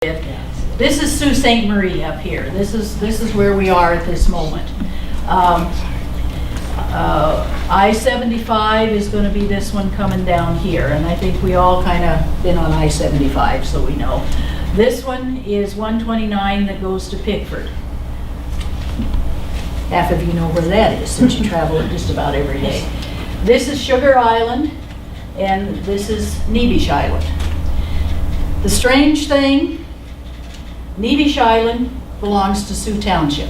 This is Sault Ste. Marie up here. This is where we are at this moment. I-75 is going to be this one coming down here, and I think we all kind of been on I-75, so we know. This one is 129 that goes to Pickford. Half of you know where that is, since you travel it just about every day. This is Sugar Island, and this is Neebish Island. The strange thing, Neebish Island belongs to Sault Township.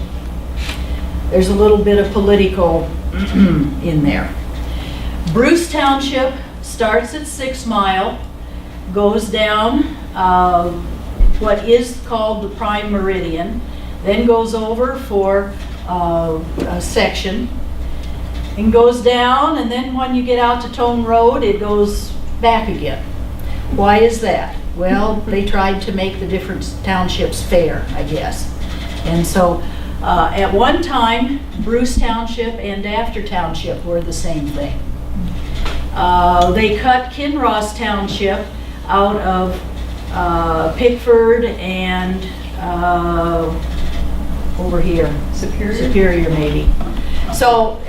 There's a little bit of political in there. Bruce Township starts at 6 Mile, goes down what is called the Prime Meridian, then goes over for a section, and goes down, and then when you get out to Tone Road, it goes back again. Why is that? Well, they tried to make the different townships fair, I guess. And so at one time, Bruce Township and After Township were the same thing. They cut Kinross Township out of Pickford and over here, Superior maybe. So,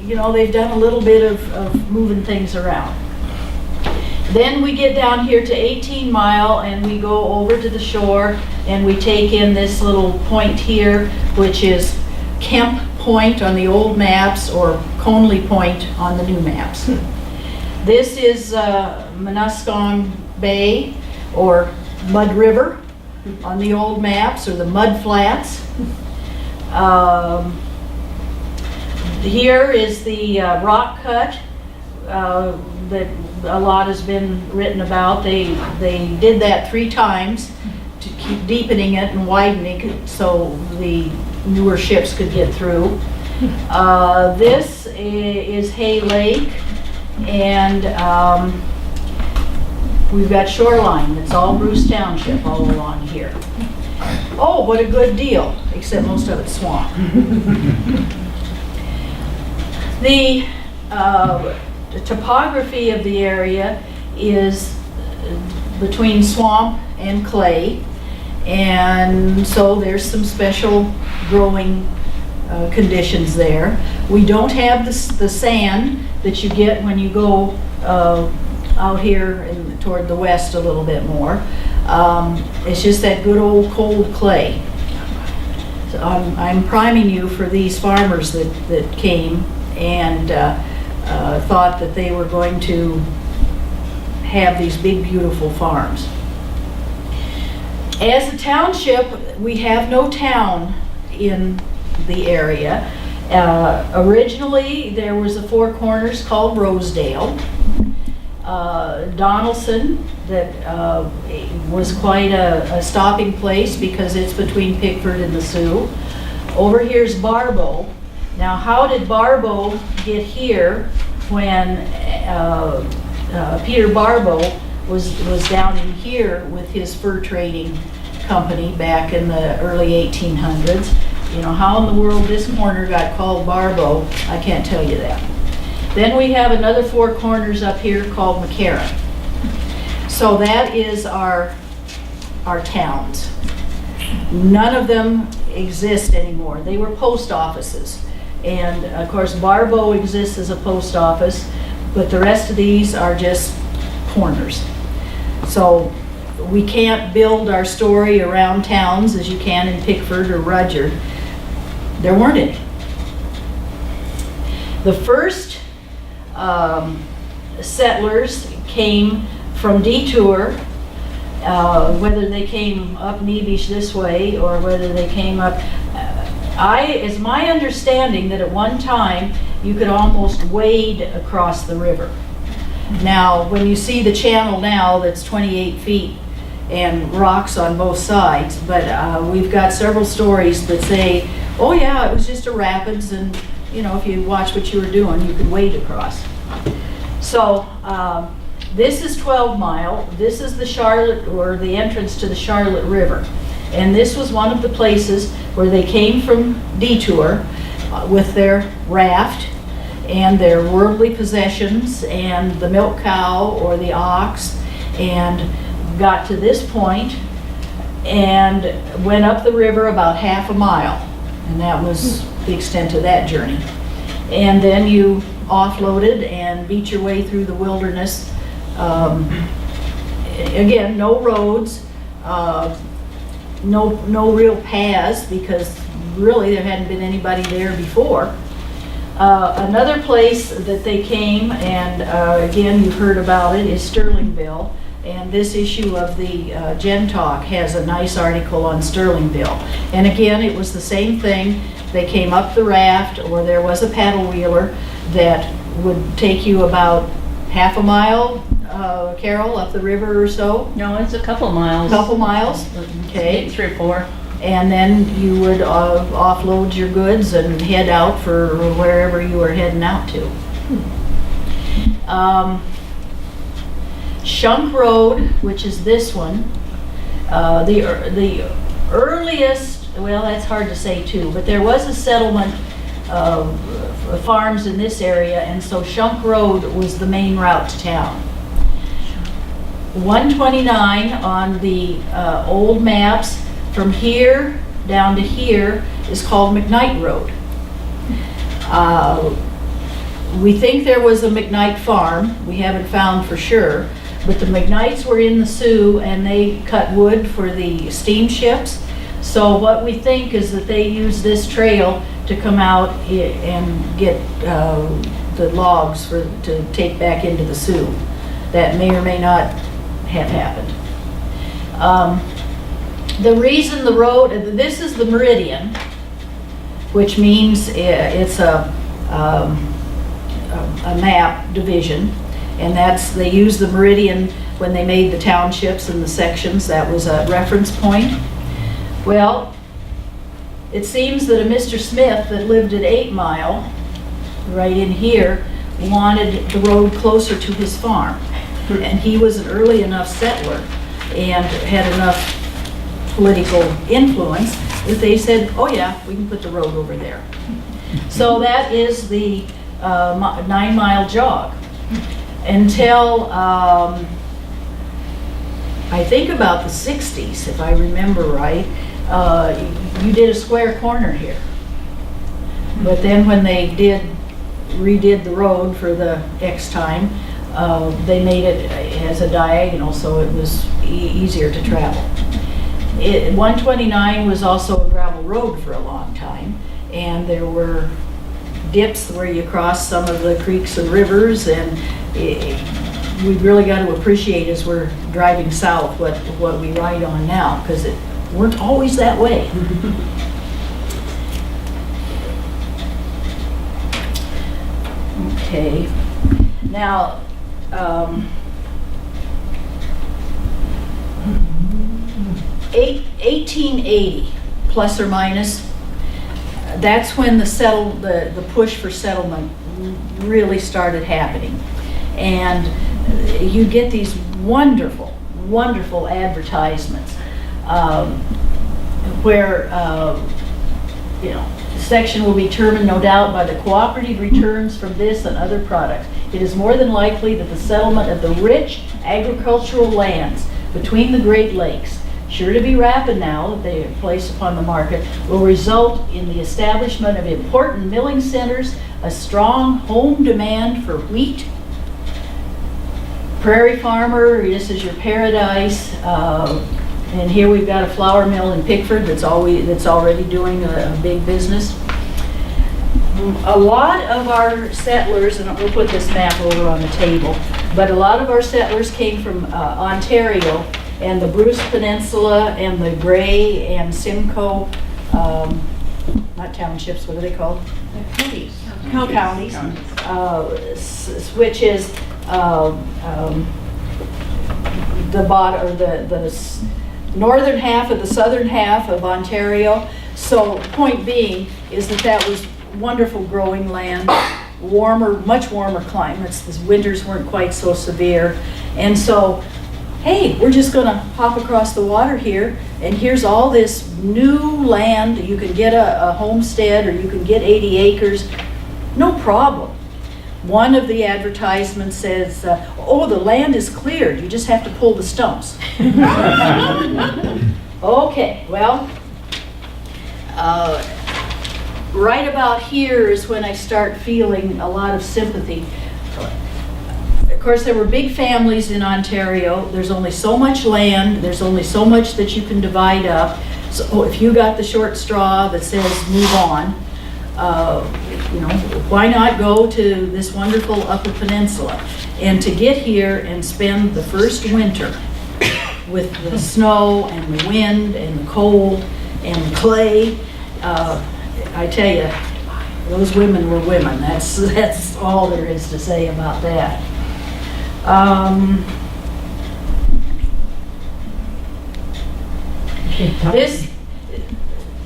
you know, they've done a little bit of moving things around. Then we get down here to 18 Mile and we go over to the shore and we take in this little point here, which is Kemp Point on the old maps or Conley Point on the new maps. This is Muskong Bay or Mud River on the old maps, or the Mud Flats. Here is the rock cut that a lot has been written about. They did that 3 times to keep deepening it and widening it so the newer ships could get through. This is Hay Lake, and we've got shoreline. It's all Bruce Township all along here. Oh, what a good deal, except most of it's swamp. The topography of the area is between swamp and clay, and so there's some special growing conditions there. We don't have the sand that you get when you go out here toward the west a little bit more. It's just that good old cold clay. So I'm priming you for these farmers that came and thought that they were going to have these big beautiful farms. As a township, we have no town in the area. Originally there was a 4 corners called Rosedale. Donelson, that was quite a stopping place because it's between Pickford and the Sioux. Over here's Barbeau. Now, how did Barbeau get here when Peter Barbeau was down in here with his fur trading company back in the early 1800s? You know, how in the world this corner got called Barbeau, I can't tell you that. Then we have another 4 corners up here called McCarran. So that is our towns. None of them exist anymore. They were post offices. And of course Barbeau exists as a post office, but the rest of these are just corners. So we can't build our story around towns as you can in Pickford or Rudyard. There weren't any. The first settlers came from Detour, whether they came up Neebish this way or whether they came up. It's my understanding that at one time you could almost wade across the river. Now, when you see the channel now that's 28 feet and rocks on both sides, but we've got several stories that say, oh yeah, it was just a rapids, and you know, if you watch what you were doing, you could wade across. So this is 12 Mile. This is the Charlotte, or the entrance to the Charlotte River. And this was one of the places where they came from Detour with their raft and their worldly possessions and the milk cow or the ox, and got to this point and went up the river about half a mile, and that was the extent of that journey. And then you offloaded and beat your way through the wilderness. Again, no roads, no real paths, because really there hadn't been anybody there before. Another place that they came, and again you've heard about it, is Sterlingville. And this issue of the Gen Talk has a nice article on Sterlingville. And again, it was the same thing. They came up the raft, or there was a paddle wheeler that would take you about half a mile, Carol, up the river or so. No, it's a couple miles. Couple miles, okay. Maybe 3 or 4. And then you would offload your goods and head out for wherever you were heading out to. Shunk Road, which is this one, the earliest, well, that's hard to say too, but there was a settlement of farms in this area, and so Shunk Road was the main route to town. 129 on the old maps, from here down to here, is called McKnight Road. We think there was a McKnight farm. We haven't found for sure, but the McKnights were in the Sioux, and they cut wood for the steamships. So what we think is that they used this trail to come out and get the logs to take back into the Sioux. That may or may not have happened. The reason the road, this is the meridian, which means it's a map division, and they used the meridian when they made the townships and the sections. That was a reference point. Well, it seems that a Mr. Smith that lived at 8 Mile, right in here, wanted the road closer to his farm. And he was an early enough settler and had enough political influence that they said, oh yeah, we can put the road over there. So that is the 9 Mile jog. Until I think about the 60s, if I remember right, you did a square corner here. But then when they redid the road for the X time, they made it as a diagonal, so it was easier to travel. 129 was also a gravel road for a long time, and there were dips where you cross some of the creeks and rivers, and we've really got to appreciate as we're driving south what we ride on now, because it weren't always that way. Okay, now 1880 plus or minus, that's when the push for settlement really started happening. And you get these wonderful, wonderful advertisements where, the section will be determined, no doubt, by the cooperative returns from this and other products. It is more than likely that the settlement of the rich agricultural lands between the Great Lakes, sure to be rapid now that they are placed upon the market, will result in the establishment of important milling centers, a strong home demand for wheat. Prairie farmer, this is your paradise. And here we've got a flour mill in Pickford that's already doing a big business. A lot of our settlers, and we'll put this map over on the table, but a lot of our settlers came from Ontario and the Bruce Peninsula and the Grey and Simcoe, not townships, what are they called? Counties. Counties. Which is the northern half of the southern half of Ontario. So point being is that was wonderful growing land, much warmer climates. The winters weren't quite so severe. And so, hey, we're just gonna hop across the water here, and here's all this new land. You can get a homestead, or you can get 80 acres, no problem. One of the advertisements says, oh, the land is cleared, you just have to pull the stumps. Okay, well, right about here is when I start feeling a lot of sympathy. Of course, there were big families in Ontario. There's only so much land. There's only so much that you can divide up. So if you got the short straw that says move on, you know, why not go to this wonderful Upper Peninsula? And to get here and spend the first winter with the snow and the wind and the cold and the clay, I tell you, those women were women. That's all there is to say about that.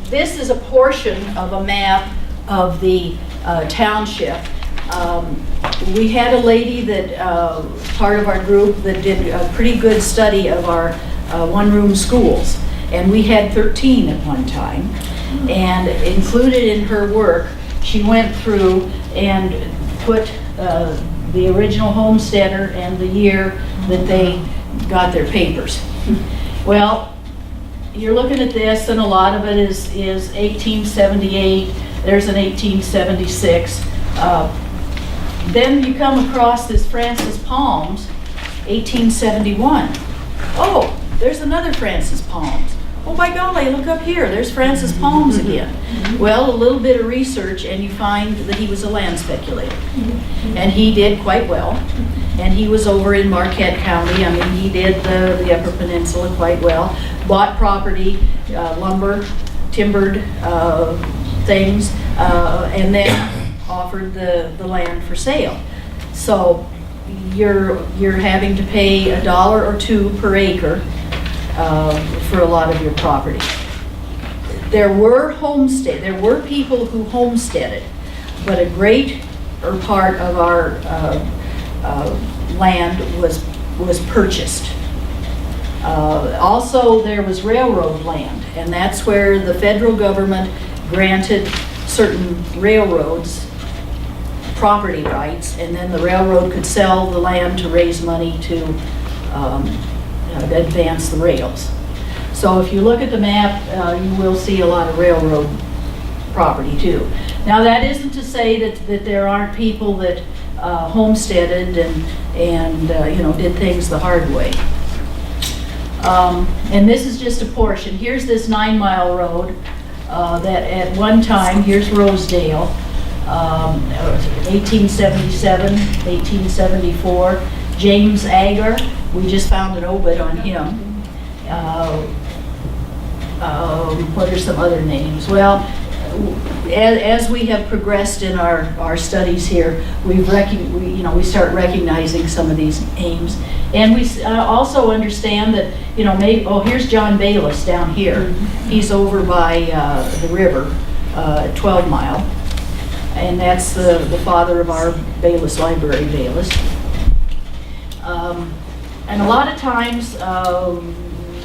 This is a portion of a map of the township. We had a lady that, part of our group, that did a pretty good study of our one-room schools. And we had 13 at one time. And included in her work, she went through and put the original Homesteader and the year that they got their papers. Well, you're looking at this, and a lot of it is 1878. There's an 1876. Then you come across this Francis Palms, 1871. Oh, there's another Francis Palms. Oh, by golly, look up here. There's Francis Palms again. Well, a little bit of research, and you find that he was a land speculator. And he did quite well. And he was over in Marquette County. I mean, he did the Upper Peninsula quite well. Bought property, lumber, timbered things, and then offered the land for sale. So you're having to pay $1 or $2 per acre for a lot of your property. There were people who homesteaded, but a great part of our land was purchased. Also, there was railroad land, and that's where the federal government granted certain railroads property rights, and then the railroad could sell the land to raise money to advance the rails. So if you look at the map, you will see a lot of railroad property too. Now, that isn't to say that there aren't people that homesteaded and you know, did things the hard way. And this is just a portion. Here's this 9-mile road that at one time, here's Rosedale, 1877, 1874. James Agar, we just found an obit on him. What are some other names? Well, as we have progressed in our studies here, we start recognizing some of these names, and we also understand that, you know, maybe, oh, here's John Bayliss down here. He's over by the river, 12 Mile, and that's the father of our Bayliss Library, Bayliss. And a lot of times,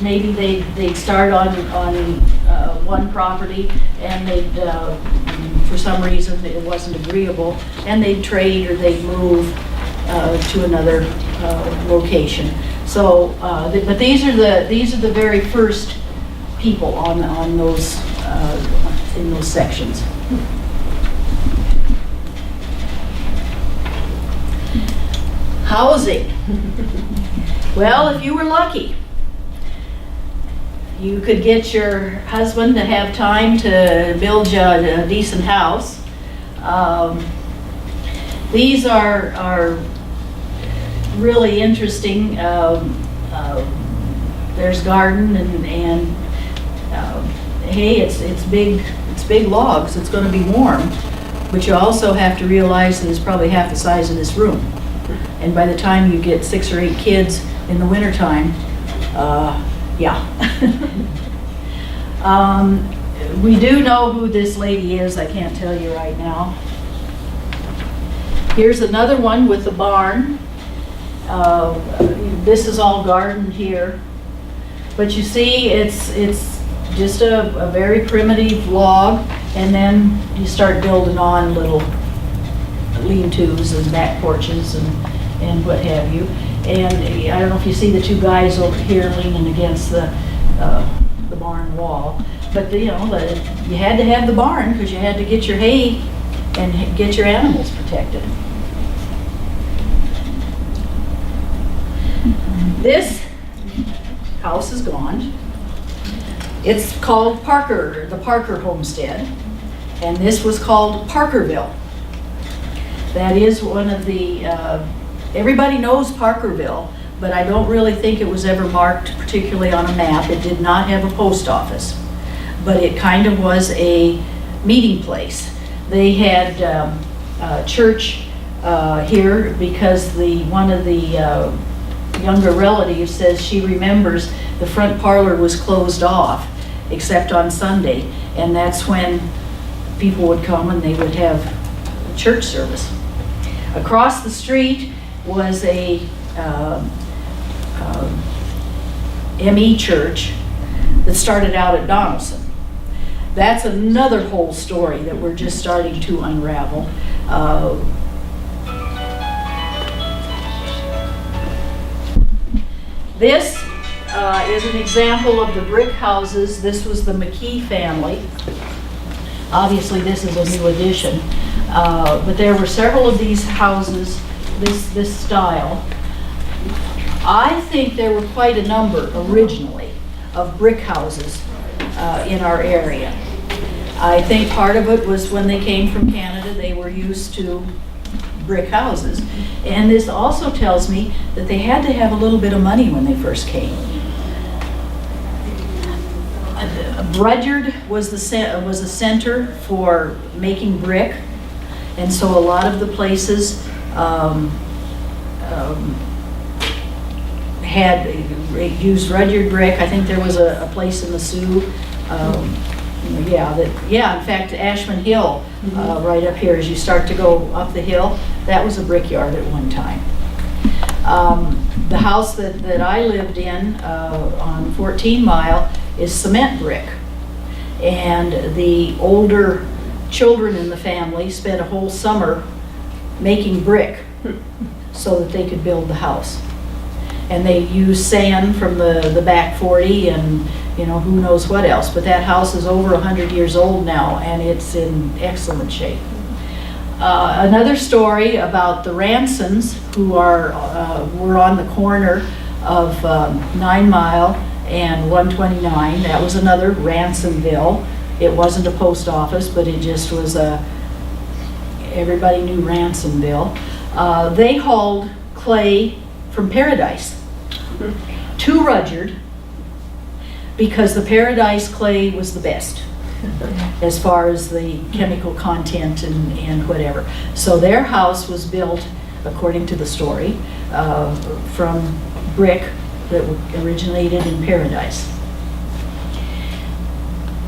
maybe they'd start on one property, and they'd, for some reason, it wasn't agreeable, and they'd trade or they'd move to another location. So, but these are the very first people on those in those sections. Housing. Well, if you were lucky, you could get your husband to have time to build you a decent house. These are really interesting. There's garden and hey, it's big logs. It's going to be warm, but you also have to realize that it's probably half the size of this room. And by the time you get 6 or 8 kids in the wintertime, yeah. We do know who this lady is. I can't tell you right now. Here's another one with the barn. This is all garden here. But you see, it's just a very primitive log, and then you start building on little lean-tos and back porches and what have you. And I don't know if you see the 2 guys over here leaning against the barn barn wall. But you had to have the barn because you had to get your hay and get your animals protected. This house is gone. It's called the Parker Homestead, and this was called Parkerville. That is one of the, everybody knows Parkerville, but I don't really think it was ever marked particularly on a map. It did not have a post office, but it kind of was a meeting place. They had church here because one of the younger relatives says she remembers the front parlor was closed off except on Sunday, and that's when people would come and they would have church service. Across the street was a ME church that started out at Donelson. That's another whole story that we're just starting to unravel. This is an example of the brick houses. This was the McKee family. Obviously, this is a new addition. But there were several of these houses, this style. I think there were quite a number originally of brick houses in our area. I think part of it was when they came from Canada, they were used to brick houses. And this also tells me that they had to have a little bit of money when they first came. Rudyard was a center for making brick, and so a lot of the places had used Rudyard brick. I think there was a place in the Sioux. In fact, Ashman Hill, right up here, as you start to go up the hill, that was a brickyard at one time. The house that I lived in on 14 Mile is cement brick. And the older children in the family spent a whole summer making brick so that they could build the house. And they used sand from the back 40 and who knows what else. But that house is over 100 years old now, and it's in excellent shape. Another story about the Ransons, who were on the corner of 9 Mile and 129. That was another Ransonville. It wasn't a post office, but it just was everybody knew Ransonville. They hauled clay from Paradise to Rudyard because the Paradise clay was the best as far as the chemical content and whatever. So their house was built, according to the story, from brick that originated in Paradise.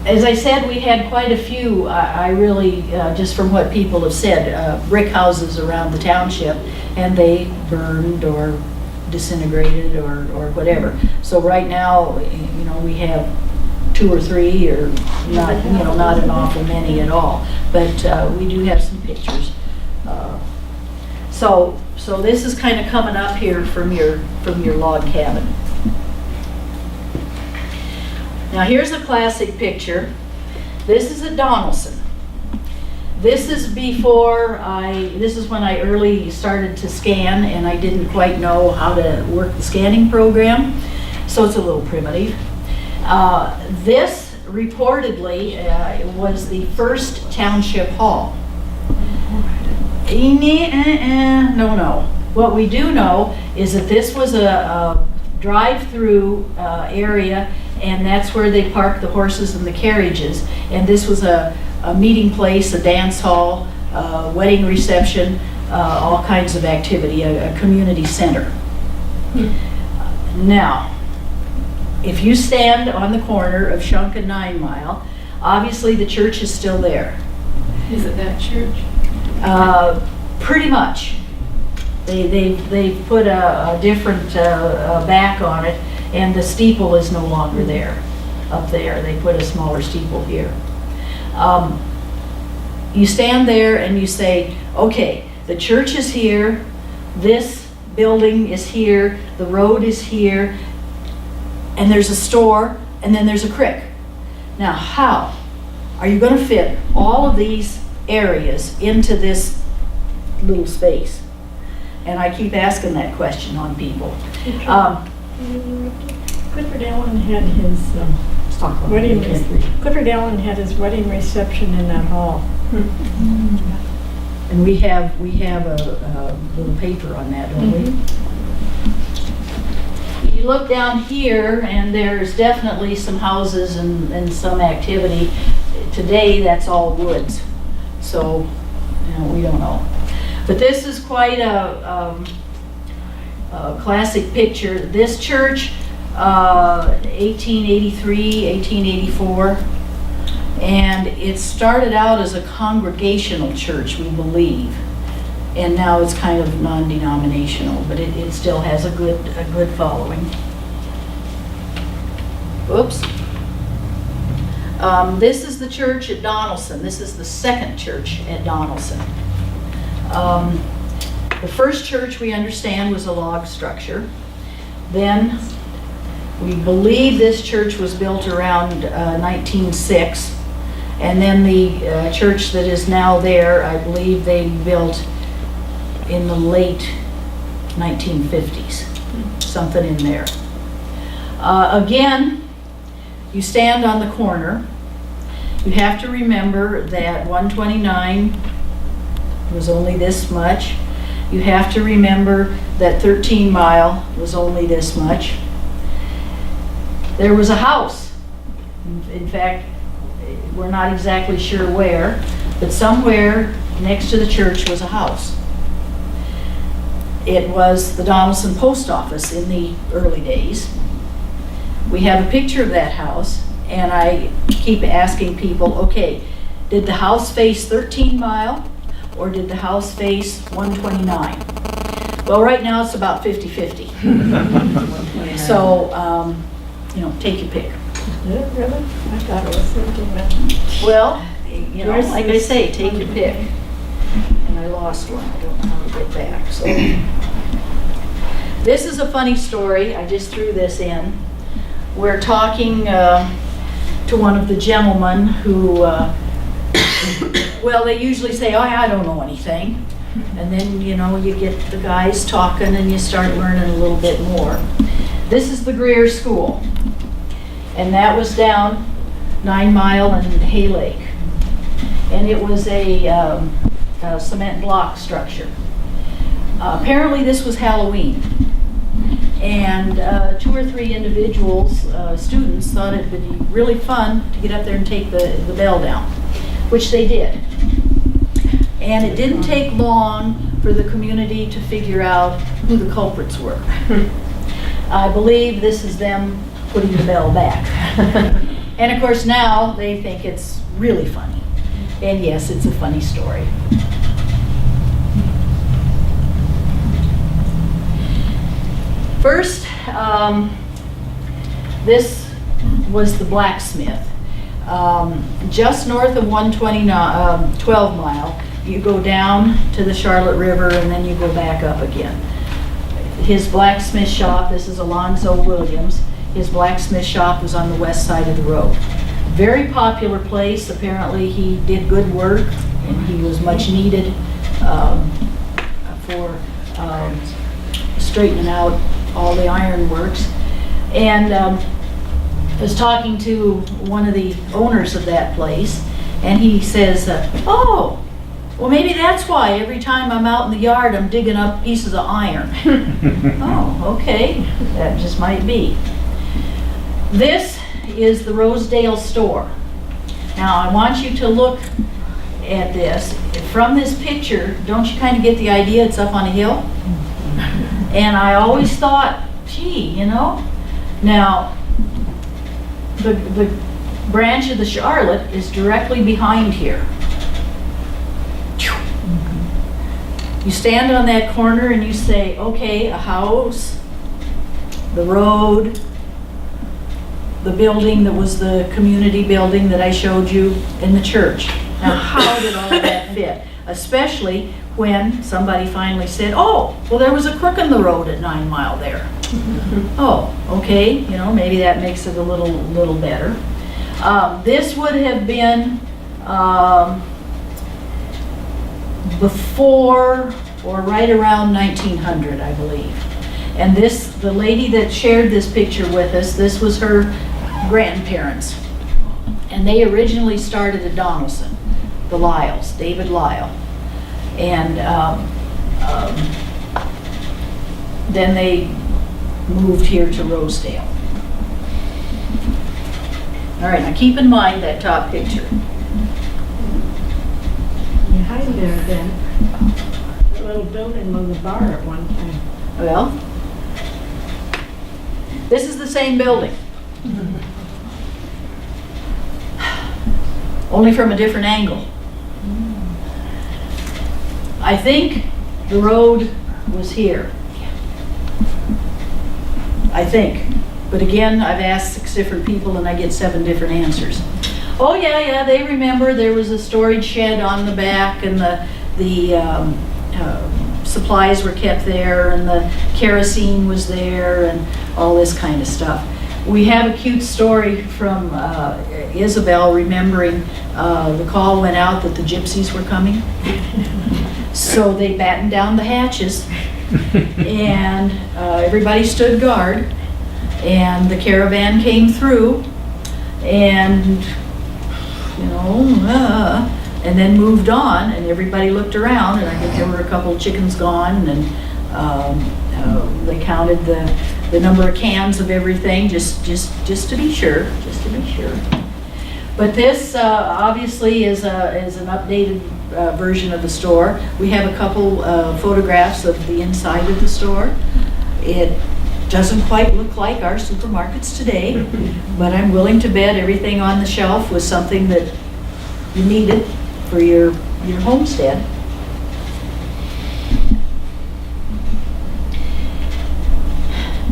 As I said, we had quite a few, I really, just from what people have said, brick houses around the township, and they burned or disintegrated or whatever. So right now, we have 2 or 3, or not, not an awful many at all. But we do have some pictures. So this is kind of coming up here from your log cabin. Now here's a classic picture. This is at Donelson. This is this is when I early started to scan, and I didn't quite know how to work the scanning program, so it's a little primitive. This reportedly was the first township hall. No. What we do know is that this was a drive-through area, and that's where they parked the horses and the carriages. And this was a meeting place, a dance hall, wedding reception, all kinds of activity, a community center. Now, if you stand on the corner of Shunk and 9 Mile, obviously the church is still there. Is it that church? Pretty much. They put a different back on it, and the steeple is no longer there. Up there, they put a smaller steeple here. You stand there and you say, okay, the church is here, this building is here, the road is here, and there's a store, and then there's a creek. Now, how are you going to fit all of these areas into this little space? And I keep asking that question on people. Clifford Allen had his Let's talk about wedding. it. Clifford Allen had his wedding reception in that hall. And we have a little paper on that, don't we? You look down here, and there's definitely some houses and some activity. Today, that's all woods, so we don't know. But this is quite a classic picture. This church, 1883, 1884, and it started out as a congregational church, we believe, and now it's kind of non-denominational, but it still has a good following. Oops. This is the church at Donelson. This is the second church at Donelson. The first church, we understand, was a log structure. Then we believe this church was built around 1906. And then the church that is now there, I believe they built in the late 1950s, something in there. Again, you stand on the corner. You have to remember that 129 was only this much. You have to remember that 13 Mile was only this much. There was a house. In fact, we're not exactly sure where, but somewhere next to the church was a house. It was the Donelson post office in the early days. We have a picture of that house, and I keep asking people, okay, did the house face 13 Mile or did the house face 129? Well, right now it's about 50-50. So, take your pick. Yeah, really? I thought it was 13 Mile. Well, like I say, take your pick. And I lost one. I don't know how to get back. So, this is a funny story. I just threw this in. We're talking to one of the gentlemen who, well, they usually say, oh, I don't know anything. And then, you get the guys talking and you start learning a little bit more. This is the Greer School. And that was down 9 Mile and Hay Lake. And it was a cement block structure. Apparently this was Halloween. And 2 or 3 individuals, students, thought it would be really fun to get up there and take the bell down, which they did. And it didn't take long for the community to figure out who the culprits were. I believe this is them putting the bell back. And of course now they think it's really funny. And yes, it's a funny story. First, this was the Blacksmith. Just north of 12 Mile, you go down to the Charlotte River and then you go back up again. His blacksmith shop, this is Alonzo Williams, his blacksmith shop was on the west side of the road. Very popular place. Apparently he did good work and he was much needed for straightening out all the ironworks. And I was talking to one of the owners of that place, and he says, oh, well, maybe that's why every time I'm out in the yard I'm digging up pieces of iron. Oh, okay, that just might be. This is the Rosedale store. Now I want you to look at this. From this picture, don't you kind of get the idea it's up on a hill? And I always thought, gee, now the branch of the Charlotte is directly behind here. You stand on that corner and you say, okay, a house, the road, the building that was the community building that I showed you, and the church. Now, how did all of that fit? Especially when somebody finally said, oh, well, there was a crook in the road at 9 Mile there. Oh, okay, maybe that makes it a little better. This would have been before or right around 1900, I believe. And the lady that shared this picture with us, this was her grandparents. And they originally started at Donelson, the Lyles, David Lyle. And then they moved here to Rosedale. All right, now keep in mind that top picture. Behind there then, that little building was a bar at one time. Well, this is the same building. Only from a different angle. I think the road was here. I think. But again, I've asked 6 different people and I get 7 different answers. Oh yeah, they remember there was a storage shed on the back and the supplies were kept there and the kerosene was there and all this kind of stuff. We have a cute story from Isabel remembering the call went out that the gypsies were coming. So they battened down the hatches and everybody stood guard and the caravan came through and and then moved on and everybody looked around and I think there were a couple of chickens gone and they counted the number of cans of everything just to be sure, But this obviously is an updated version of the store. We have a couple photographs of the inside of the store. It doesn't quite look like our supermarkets today, but I'm willing to bet everything on the shelf was something that you needed for your homestead.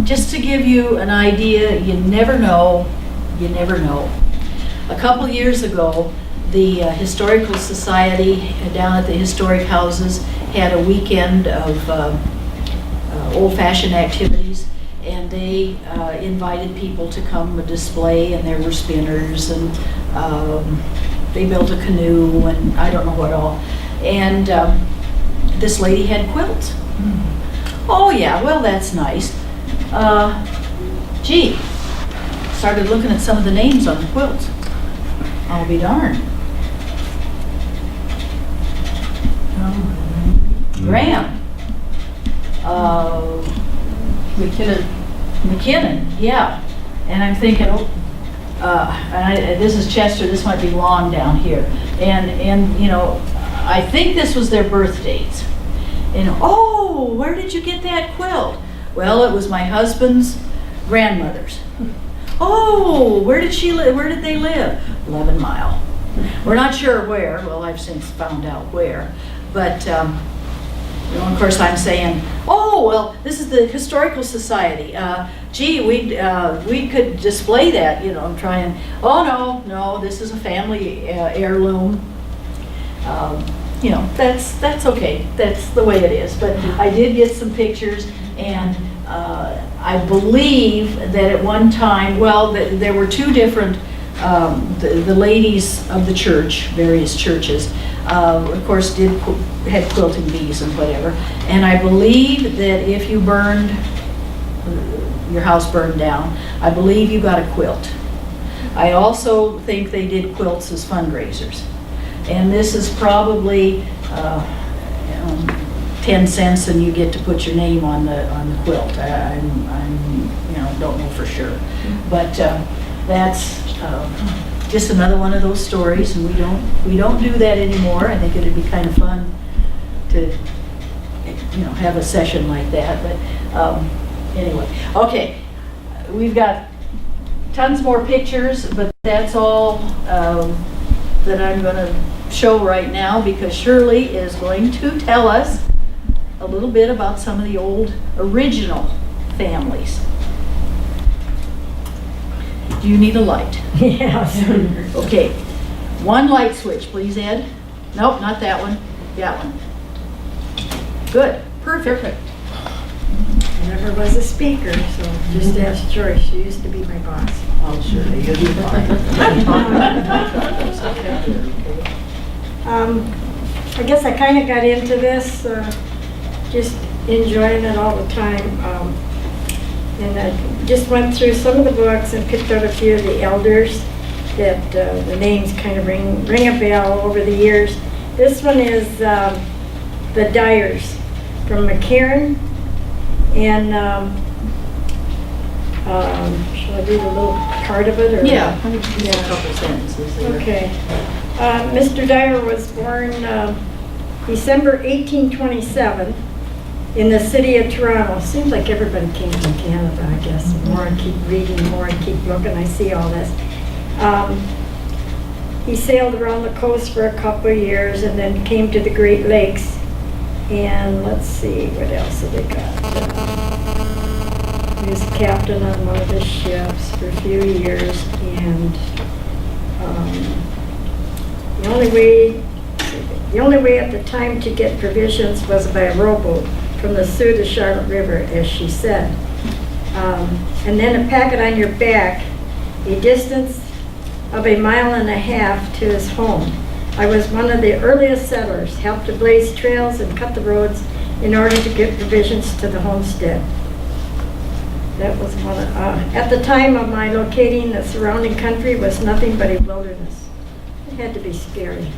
Just to give you an idea, you never know. A couple years ago, the Historical Society down at the historic houses had a weekend of old-fashioned activities, and they invited people to come display, and there were spinners, and they built a canoe, and I don't know what all. And this lady had quilts. Oh yeah, well that's nice. Gee, started looking at some of the names on the quilts. I'll be darned. Graham. McKinnon, yeah. And I'm thinking, this is Chester, this might be long down here. And I think this was their birth dates. And oh, where did you get that quilt? Well, it was my husband's grandmother's. Oh, where did she live? Where did they live? 11 Mile. We're not sure where. Well, I've since found out where. But, of course, I'm saying, oh, well, this is the Historical Society. Gee, we could display that, try and, oh, no, this is a family heirloom. That's okay. That's the way it is. But I did get some pictures, and I believe that at one time, there were 2 different, the ladies of the church, various churches, of course, had quilting bees and whatever. And I believe that if you your house burned down, I believe you got a quilt. I also think they did quilts as fundraisers. And this is probably 10 cents, and you get to put your name on the quilt. I don't know for sure, but that's just another one of those stories, and we don't do that anymore. I think it'd be kind of fun to have a session like that. But anyway, okay, we've got tons more pictures, but that's all that I'm going to show right now, because Shirley is going to tell us a little bit about some of the old original families. Do you need a light? Yes. Okay, 1 light switch, please, Ed. Nope, not that one. That one. Good, perfect. never was a speaker, so just ask Joyce. She used to be my boss. Oh, sure, you'll be fine. I guess I kind of got into this, just enjoying it all the time. And I just went through some of the books and picked out a few of the elders that the names kind of ring a bell over the years. This one is the Dyers from McCarran. And shall I read a little part of it? Or? Yeah, just a couple sentences there. Okay. Mr. Dyer was born December 1827 in the city of Toronto. Seems like everybody came from Canada, I guess. The more I keep reading, the more I keep looking, I see all this. He sailed around the coast for a couple of years and then came to the Great Lakes. And let's see, what else have they got? He was captain on one of the ships for a few years, and the only way at the time to get provisions was by a rowboat from the Sault to Charlotte River, as she said. And then a packet on your back, a distance of 1.5 miles to his home. I was one of the earliest settlers, helped to blaze trails and cut the roads in order to get provisions to the homestead. That was one of, at the time of my locating, the surrounding country was nothing but a wilderness. It had to be scary.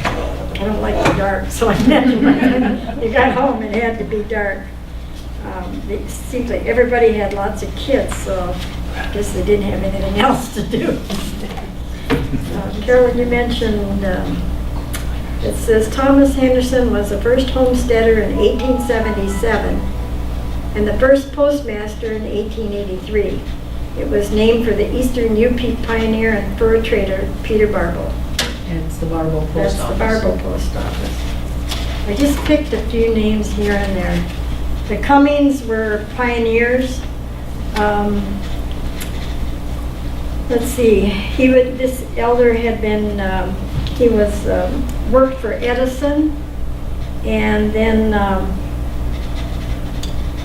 I don't like the dark, so I you got home, it had to be dark. It seems like everybody had lots of kids, so I guess they didn't have anything else to do. Carolyn, you mentioned, it says Thomas Henderson was the first homesteader in 1877 and the first postmaster in 1883. It was named for the Eastern UP pioneer and fur trader, Peter Barbour. And it's the Barbour Post Office. That's the Barbour Post Office. I just picked a few names here and there. The Cummings were pioneers. Let's see, this elder had been, he was, worked for Edison, and then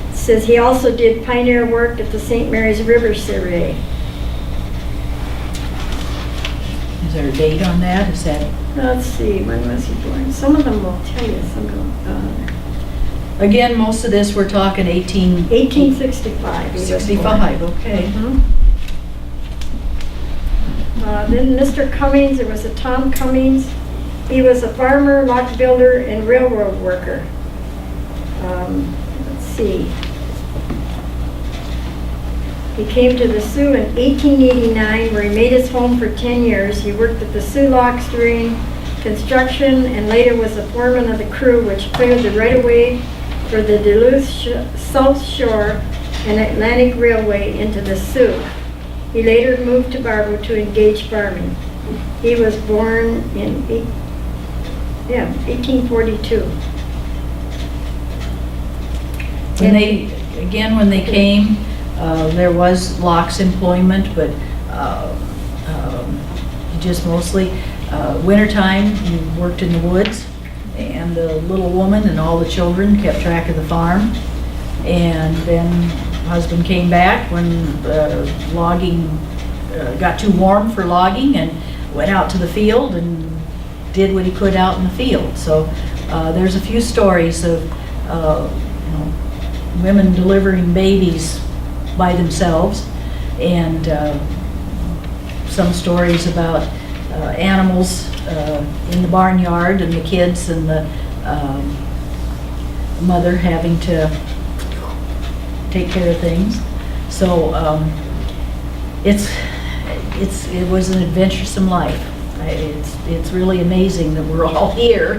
it says he also did pioneer work at the St. Mary's River Survey. Is there a date on that? Is that? Let's see, when was he born? Some of them will tell you, some of them. Again, most of this, we're talking 1865. he was born. 65, okay. Mhm. Then Mr. Cummings, there was a Tom Cummings. He was a farmer, lock builder, and railroad worker. Let's see. He came to the Sioux in 1889, where he made his home for 10 years. He worked at the Sioux Locks during construction and later was the foreman of the crew which cleared the right-of-way for the Duluth South Shore and Atlantic Railway into the Sioux. He later moved to Barbour to engage farming. He was born in 1842. When they came, there was Locke's employment, but just mostly wintertime, he worked in the woods, and the little woman and all the children kept track of the farm. And then husband came back when logging got too warm for logging and went out to the field and did what he could out in the field. So there's a few stories of women delivering babies by themselves, and some stories about animals in the barnyard and the kids and the mother having to take care of things. So it was an adventuresome life. It's really amazing that we're all here.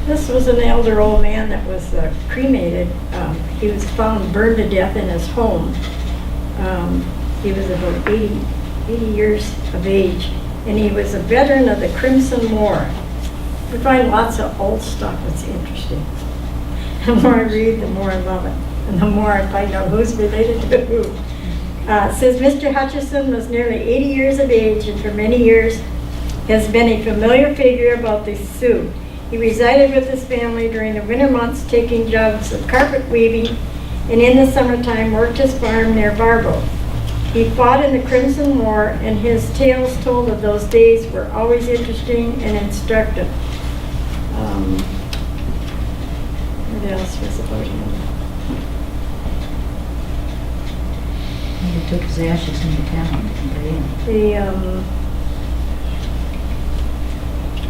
This was an elder old man that was cremated. He was found burned to death in his home. He was about 80 years of age, and he was a veteran of the Crimson War. We find lots of old stuff that's interesting. The more I read, the more I love it, and the more I find out who's related to who. It says Mr. Hutchison was nearly 80 years of age, and for many years has been a familiar figure about the Sioux. He resided with his family during the winter months, taking jobs of carpet weaving and in the summertime worked his farm near Barbo. He fought in the Crimson War, and his tales told of those days were always interesting and instructive. What else was about him? He took his ashes into town and buried him.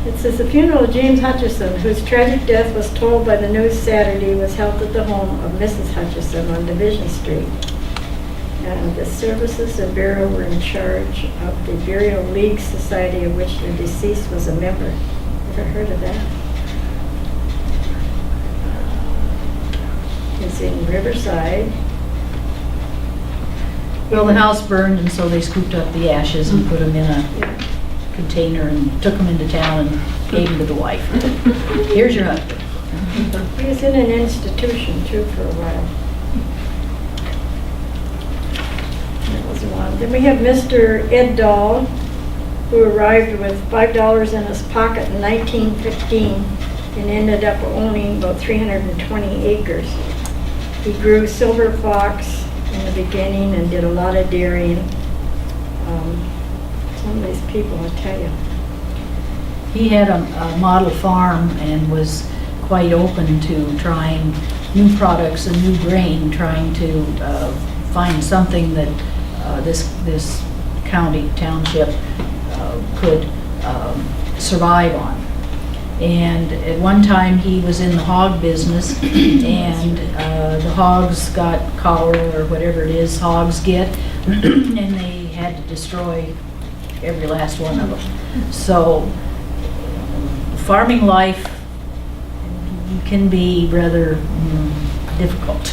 It says the funeral of James Hutchison, whose tragic death was told by the news Saturday, was held at the home of Mrs. Hutchison on Division Street. The services and burial were in charge of the Burial League Society, of which the deceased was a member. Ever heard of that? It's in Riverside. Well, the house burned, and so they scooped up the ashes and put them in a Yeah. container and took them into town and gave them to the wife. Here's your husband. He was in an institution too for a while. That was one. Then we have Mr. Ed Dahl, who arrived with $5 in his pocket in 1915 and ended up owning about 320 acres. He grew silver fox in the beginning and did a lot of dairying. Some of these people, I tell you. He had a model farm and was quite open to trying new products and new grain, trying to find something that this county, township could survive on. And at one time, he was in the hog business, and the hogs got cholera or whatever it is hogs get, and they had to destroy every last one of them. So farming life can be rather difficult.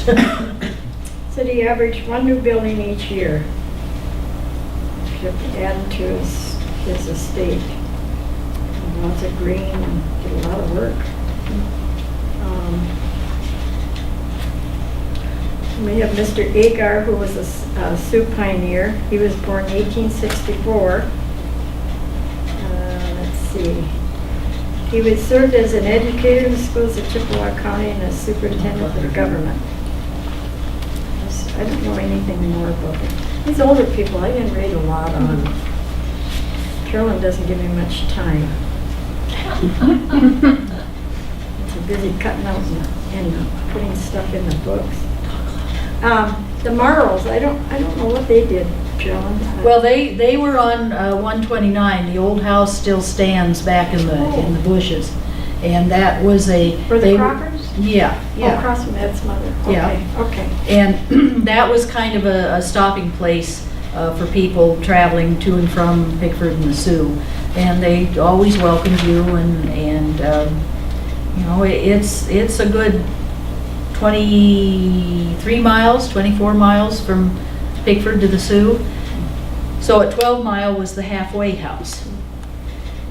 Said he averaged one new building each year to add to his estate. Lots of green and did a lot of work. We have Mr. Agar, who was a Sioux pioneer. He was born 1864. Let's see. He was served as an educator in the schools of Chippewa County and as superintendent of the government. I don't know anything more about him. These older people, I didn't read a lot on. Carolyn doesn't give me much time. She's busy cutting out and putting stuff in the books. The Marls, I don't know what they did, Carolyn. Well, they were on 129. The old house still stands back in the bushes, and that was a. For the Crockers? Yeah, Oh, yeah. across from Ed's mother. Yeah. Okay. And that was kind of a stopping place for people traveling to and from Pickford and the Sioux. And they always welcomed you, and you know, it's a good 23 miles, 24 miles from Pickford to the Sioux. So at 12 Mile was the halfway house.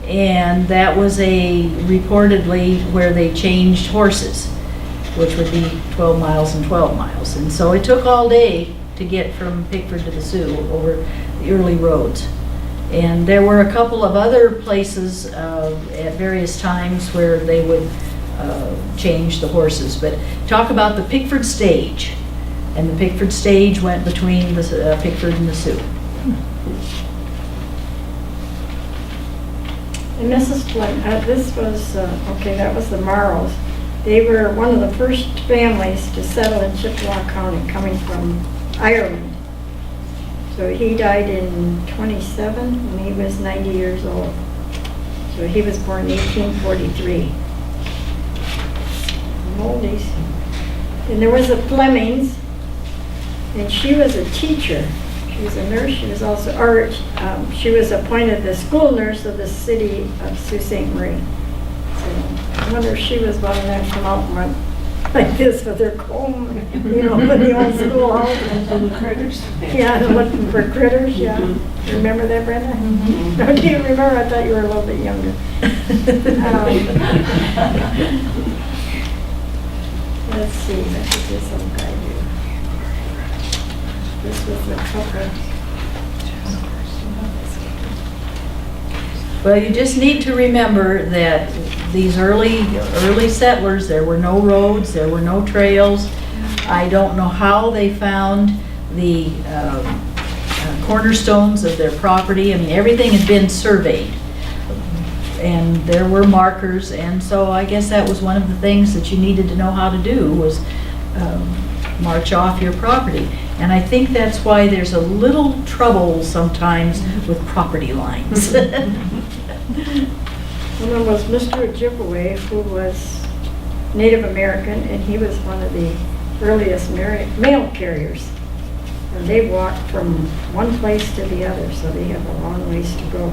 And that was reportedly where they changed horses, which would be 12 miles and 12 miles. And so it took all day to get from Pickford to the Sioux over the early roads. And there were a couple of other places at various times where they would change the horses. But talk about the Pickford stage. And the Pickford stage went between the Pickford and the Sioux. And Mrs. Flint, this was, okay, that was the Marls. They were one of the first families to settle in Chippewa County, coming from Ireland. So he died in 27 when he was 90 years old. So he was born in 1843. Oldies. And there was the Flemings, and she was a teacher. She was a nurse. She was also, she was appointed the school nurse of the city of Sault Ste. Marie. So I wonder if she was one that come out and went like this with her comb, you know, with the old schoolhouse. And the critters. Yeah, and looking for critters, yeah. Remember that, Brenda? Mm-hmm. No, do you remember? I thought you were a little bit younger. Let's see, what did this old guy do? This was the couple. Well, you just need to remember that these early settlers, there were no roads, there were no trails. I don't know how they found the cornerstones of their property. I mean, everything had been surveyed, and there were markers, and so I guess that was one of the things that you needed to know how to do, was march off your property. And I think that's why there's a little trouble sometimes with property lines. And there was Mr. Chippewa, who was Native American, and he was one of the earliest mail carriers. And they walked from one place to the other, so they have a long ways to go.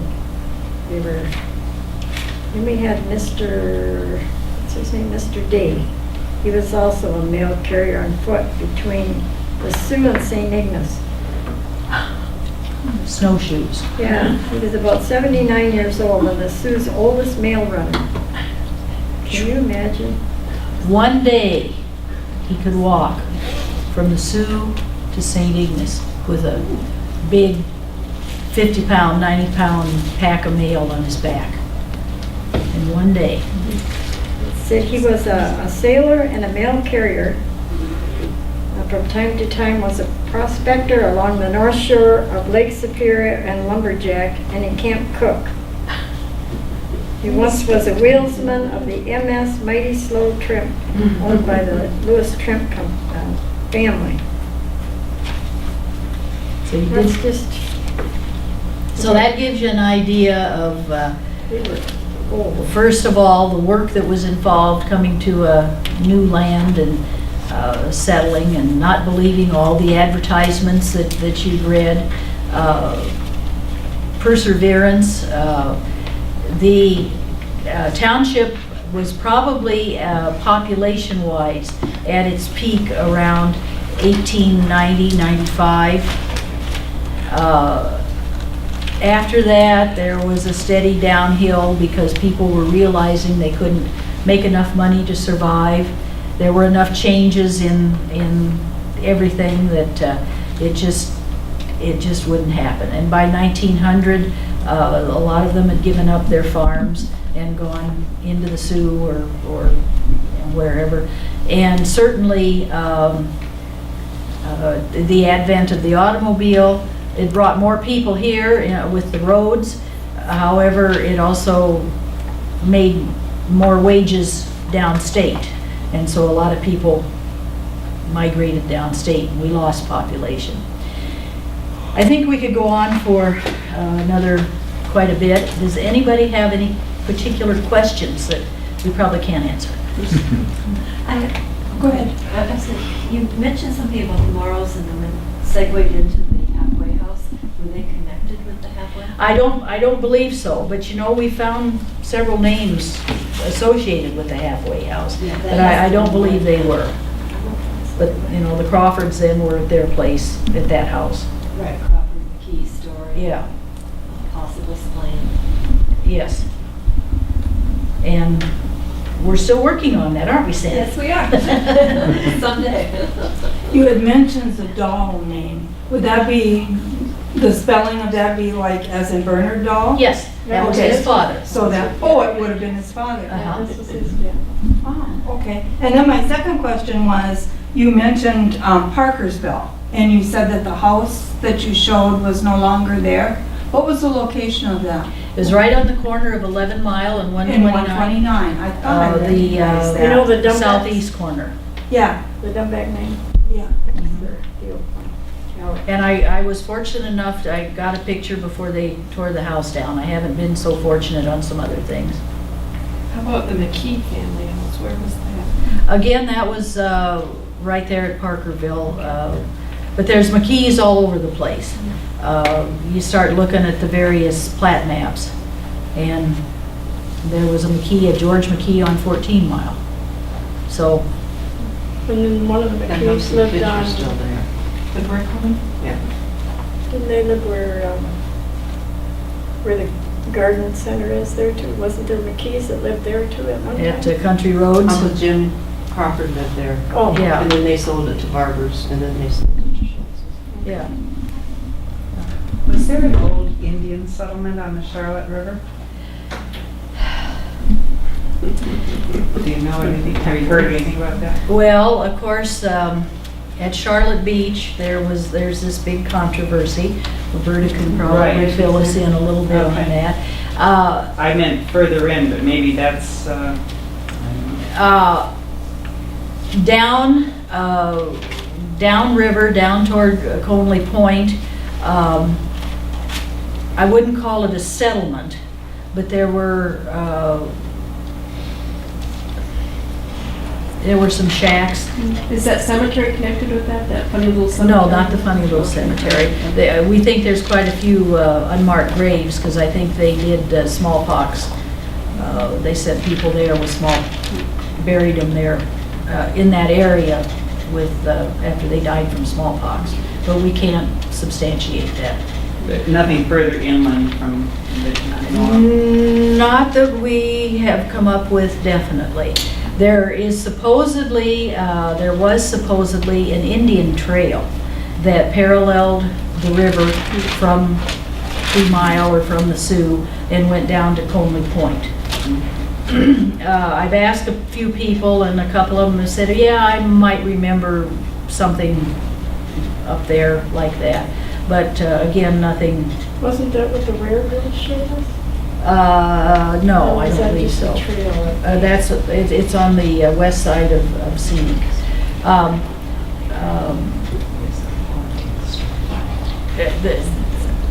Then we had Mr., what's his name, Mr. Day. He was also a mail carrier on foot between the Sioux and St. Ignace. Snowshoes. Yeah, he was about 79 years old and the Sioux's oldest mail runner. Can you imagine? One day, he could walk from the Sioux to St. Ignace with a big 50-pound, 90-pound pack of mail on his back. In one day. It said he was a sailor and a mail carrier. From time to time was a prospector along the north shore of Lake Superior and lumberjack, and in Camp Cook. He once was a wheelsman of the MS Mighty Slow Trimp, owned by the Lewis Trimp family. So you That's did, just, so that gives you an idea of, they were old. first of all, the work that was involved coming to a new land and settling, and not believing all the advertisements that you'd read. Perseverance. The township was probably population-wise at its peak around 1890, 95. After that, there was a steady downhill because people were realizing they couldn't make enough money to survive. There were enough changes in everything that it just wouldn't happen. And by 1900, a lot of them had given up their farms and gone into the Sioux or wherever. And certainly the advent of the automobile, it brought more people here, with the roads. However, it also made more wages downstate. And so a lot of people migrated downstate, and we lost population. I think we could go on for another quite a bit. Does anybody have any particular questions that we probably can't answer? Go ahead. You mentioned something about the Morrows and then segued into the halfway house. Were they connected with the halfway house? I don't believe so, but we found several names associated with the halfway house, Yeah, but I don't believe they were. But, the Crawfords then were at their place, at that house. Right, Crawford McKee story. Yeah, Possible splaying. yes. And we're still working on that, aren't we, Sam? Yes, we are. Someday. You had mentioned the Dahl name. Would that be, the spelling of that be like as in Bernard Dahl? Yes, that was Okay. his father. So that, oh, it would have been his father. Uh-huh. This was his, yeah. Oh, okay. And then my second question was, you mentioned Parkersville, and you said that the house that you showed was no longer there. What was the location of that? It was right on the corner of 11 Mile and In 129. 129. I thought I The recognized that. You know the dumb- southeast corner. Yeah, The Dumbeck name. yeah. The old one. Yeah. And I was fortunate enough, I got a picture before they tore the house down. I haven't been so fortunate on some other things. How about the McKee family house? Where was that? Again, that was right there at Parkerville, but there's McKees all over the place. You start looking at the various plat maps, and there was a McKee, a George McKee on 14 Mile. So, And then one of the That McKees house lived is on, still there. The brick one? Yeah. didn't they live where the garden center is there too? Wasn't there McKees that lived there too at one at time? Country Roads. Uncle Jim Crawford lived there. Oh, Yeah. And then they sold it to Barbers, and then they sold it to Schultz's. Yeah. Was there an old Indian settlement on the Charlotte River? Do you know anything? Have you heard anything about that? Well, of course, at Charlotte Beach, there's this big controversy. Roberta can probably Right. fill us in a little bit on Okay. that. I meant further in, but maybe that's, Downriver, down toward Conley Point. I wouldn't call it a settlement, but there were some shacks. Is that cemetery connected with that? That funny little cemetery? No, not the funny little cemetery. We think there's quite a few unmarked graves, because I think they did smallpox. They sent people there with buried them there in that area with, after they died from smallpox. But we can't substantiate that. but nothing further inland from the, Not that we have come up with definitely. There was supposedly an Indian trail that paralleled the river from 3 Mile or from the Sioux and went down to Conley Point. I've asked a few people, and a couple of them have said, yeah, I might remember something up there like that. But again, nothing, Wasn't that what the railroad showed us? no, Or I was don't that believe just so. a trail? It's on the west side of Scenic.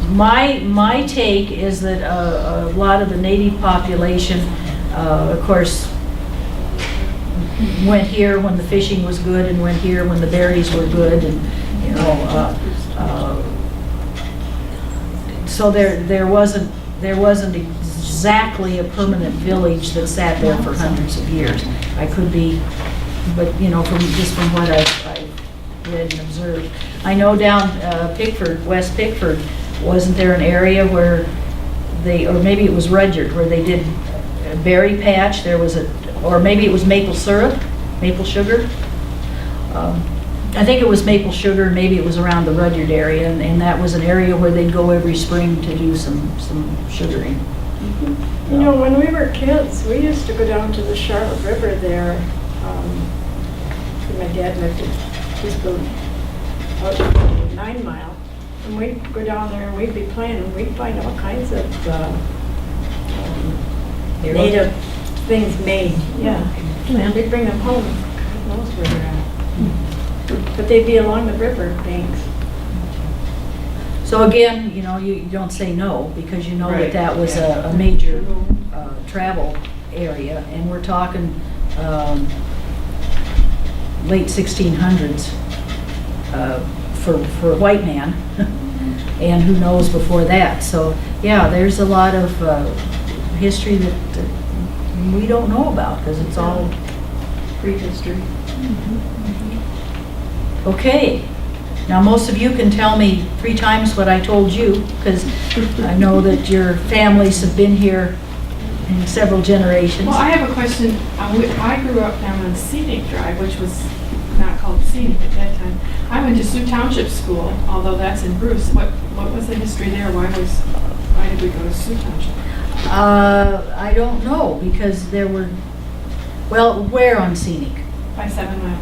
My take is that a lot of the native population, of course, went here when the fishing was good and went here when the berries were good, and, you know, so there wasn't exactly a permanent village that sat there for hundreds of years. I could be, but, you know, from what I've read and observed. I know down Pickford, West Pickford, wasn't there an area where or maybe it was Rudyard, where they did a berry patch, or maybe it was maple syrup, maple sugar. I think it was maple sugar, maybe it was around the Rudyard area, and that was an area where they'd go every spring to do some sugaring. You know, when we were kids, we used to go down to the Charlotte River there. My dad lived at, used to go out to 9 Mile. And we'd go down there and we'd be playing, and we'd find all kinds of native things made, yeah. And we'd bring them home. God knows where they're at. But they'd be along the river banks. So again, you know, you don't say no, because you know Right, that was yeah. a major travel area, and we're talking late 1600s for a white man, and who knows before that. So yeah, there's a lot of history that we don't know about, because it's all prehistory. Okay. Now, most of you can tell me 3 times what I told you, because I know that your families have been here in several generations. Well, I have a question. I grew up down on Scenic Drive, which was not called Scenic at that time. I went to Sault Township School, although that's in Bruce. What was the history there? Why did we go to Sault Township? I don't know, because there were, well, where on Scenic? By 7 Mile.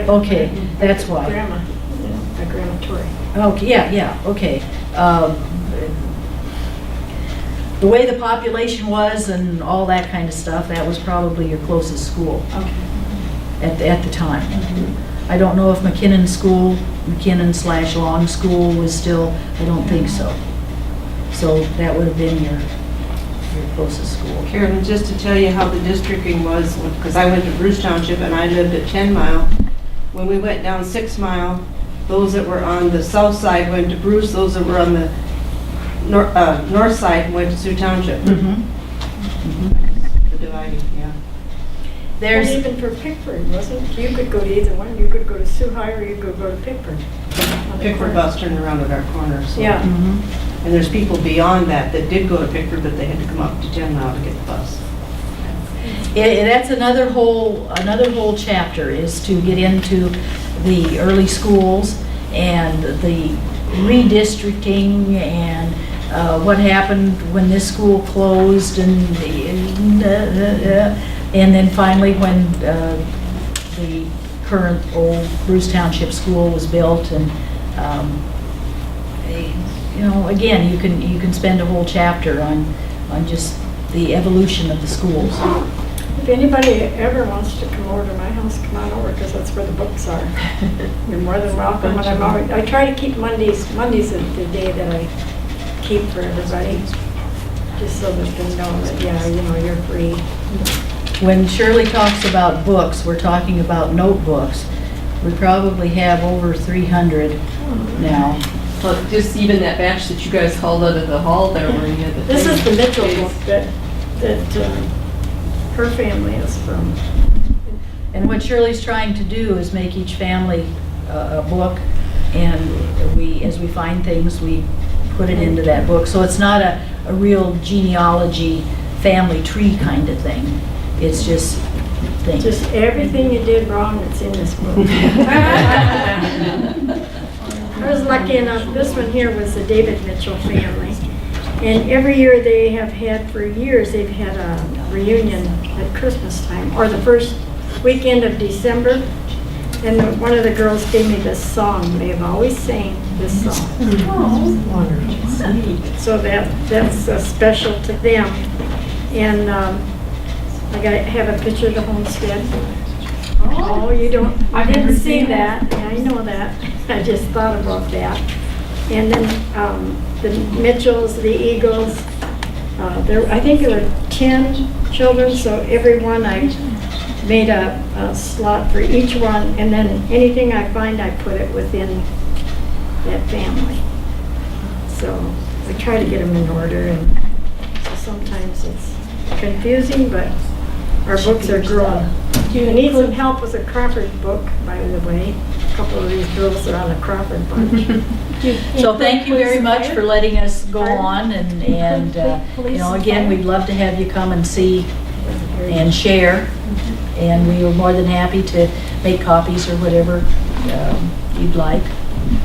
Okay, that's why. Grandma, yeah, Grandma Tori. Okay, yeah, okay. The way the population was and all that kind of stuff, that was probably your closest school Okay. at the time. I don't know if McKinnon/Long School was still, I don't think so. So that would have been your closest school. Carolyn, just to tell you how the districting was, because I went to Bruce Township and I lived at 10 Mile. When we went down 6 Mile, those that were on the south side went to Bruce, those that were on the north side went to Sault Township. Mhm. The dividing, yeah. There's, And even for Pickford, wasn't, you could go to either one. You could go to Sioux High or you could go to Pickford. On the Pickford corner. bus turned around at our corner, so. Yeah. mhm. And there's people beyond that did go to Pickford, but they had to come up to 10 Mile to get the bus. That's another whole chapter, is to get into the early schools and the redistricting and what happened when this school closed, and then finally when the current old Bruce Township School was built, and, you know, again, you can spend a whole chapter on just the evolution of the schools. If anybody ever wants to come over to my house, come on over, because that's where the books are. You're more than welcome. And I try to keep Mondays is the day that I keep for everybody, just so that they know that, yeah, you know, you're free. When Shirley talks about books, we're talking about notebooks. We probably have over 300 now. Well, just even that batch that you guys hauled out of the hall there where you had the. This is the Mitchell book that her family is from. And what Shirley's trying to do is make each family a book, and as we find things, we put it into that book. So it's not a real genealogy, family tree kind of thing. It's just things. Just everything you did wrong that's in this book. I was lucky enough, this one here was the David Mitchell family. And every year they have had, for years, they've had a reunion at Christmas time, or the first weekend of December. And one of the girls gave me this song. They have always sang this song. So that's special to them. And I have a picture of the Homestead. Oh, you don't, I didn't see that. Yeah, I know that. I just thought about that. And then the Mitchells, the Eagles, I think there were 10 children, so every one I made a slot for each one, and then anything I find, I put it within that family. So I try to get them in order, and so sometimes it's confusing, but our books are growing. I need some help with the Crawford book, by the way. A couple of these girls are on the Crawford bunch. So thank you very much for letting us go on, and you know, again, we'd love to have you come and see and share, and we were more than happy to make copies or whatever you'd like.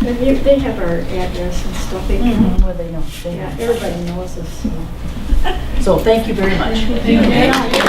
And they have our address and stuff. They can, Well, they know. yeah, everybody knows us. So. So thank you very much. Thank you.